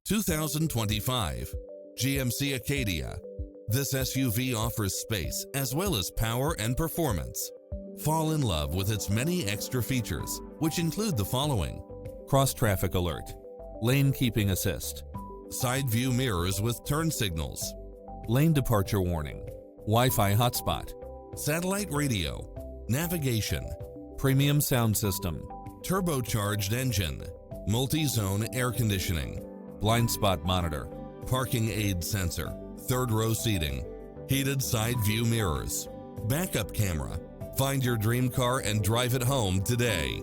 2025 GMC Acadia. This SUV offers space as well as power and performance. Fall in love with its many extra features, which include the following: cross-traffic alert, lane keeping assist, side view mirrors with turn signals, lane departure warning, Wi-Fi hotspot, satellite radio, navigation, premium sound system, turbocharged engine, multi-zone air conditioning, blind spot monitor, parking aid sensor, third row seating, heated side view mirrors, backup camera. Find your dream car and drive it home today.